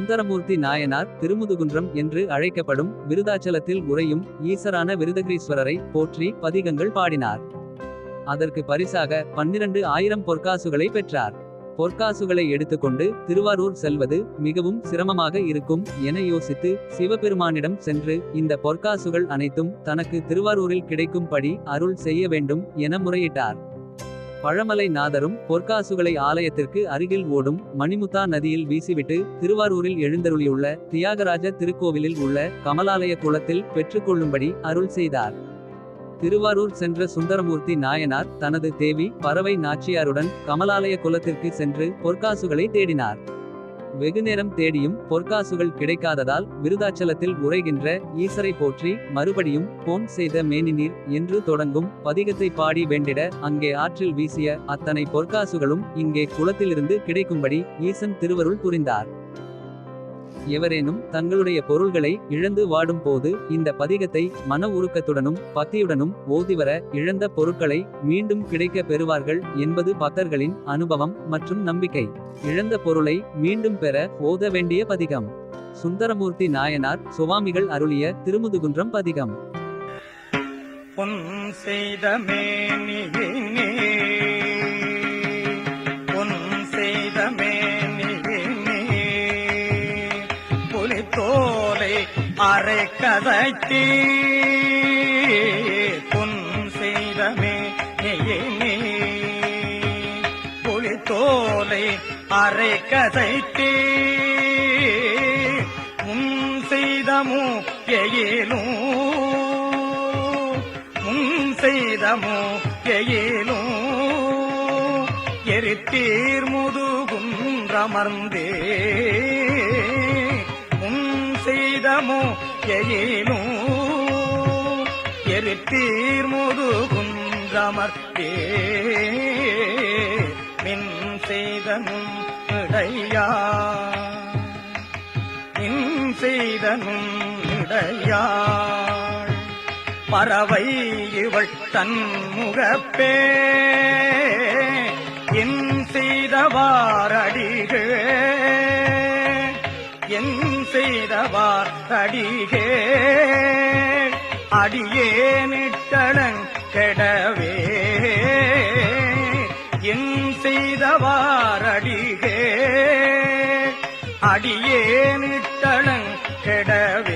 சுந்தரமூர்த்தி நாயனார் திருமுதுகுன்றம் என்று அழைக்கப்படும் விருதாச்சலத்தில் உறையும் ஈசரான விருதகிரீஸ்வரரை போற்றி பதிகங்கள் பாடினார். அதற்கு பரிசாக 12,000 பொற்காசுகளை பெற்றார். பொற்காசுகளை எடுத்துக்கொண்டு திருவாரூர் செல்வது மிகவும் சிரமமாக இருக்கும் என யோசித்து சிவபெருமானிடம் சென்று இந்த பொற்காசுகள் அனைத்தும் தனக்கு திருவாரூரில் கிடைக்கும்படி அருள் செய்ய வேண்டும் என முறையிட்டார். பழமலை நாதரும் பொற்காசுகளை ஆலயத்திற்கு அருகில் ஓடும் மணிமுத்தா நதியில் வீசிவிட்டு திருவாரூரில் எழுந்தருளியுள்ள தியாகராஜ திருக்கோவிலில் உள்ள கமலாலய குளத்தில் பெற்றுக்கொள்ளும்படி அருள் செய்தார். திருவாரூர் சென்ற சுந்தரமூர்த்தி நாயனார் தனது தேவி பறவை நாச்சியாருடன் கமலாலய குலத்திற்கு சென்று பொற்காசுகளை தேடினார். வெகுநேரம் தேடியும் பொற்காசுகள் கிடைக்காததால் விருதாச்சலத்தில் உறைகின்ற ஈசரை போற்றி மறுபடியும் போன் செய்த மேனிநீர் என்று தொடங்கும் பதிகத்தை பாடி வேண்டிட அங்கே ஆற்றில் வீசிய அத்தனை பொற்காசுகளும் இங்கே குளத்திலிருந்து கிடைக்கும்படி ஈசன் திருவருள் புரிந்தார். எவரேனும் தங்களுடைய பொருள்களை இழந்து வாடும் போது இந்த பதிகத்தை மன உருக்கத்துடனும் பக்தியுடனும் ஓதிவர இழந்த பொருட்களை மீண்டும் கிடைக்க பெறுவார்கள் என்பது பக்தர்களின் அனுபவம் மற்றும் நம்பிக்கை. இழந்த பொருளை மீண்டும் பெற ஓத வேண்டிய பதிகம் சுந்தரமூர்த்தி நாயனார் சுவாமிகள் அருளிய திருமுதுகுன்றம் பதிகம். பொன் செய்த மேனியே பொன் செய்த மேனியே புலித்தோலை அரை கதைத்தே பொன் செய்த மேனியே புலித்தோலை அரை கதைத்தே முன் செய்தமோ எயிலும் செய்தமோ எயிலும் எரித்தீர் முதுகுன்றமர்ந்தே முன் செய்தமோ எயிலும் எரித்தீர் முதுகுன்றமர்ந்தே மின் செய்தனும் இடையா மின் செய்தனும் இடையா பறவை இவள் தன் முகப்பே என் செய்தவாரடிகே என் செய்தவாரடிகே அடியேனிட்டளங் கெடவே என் செய்தவாரடிகே அடியேனிட்டளங் கெடவே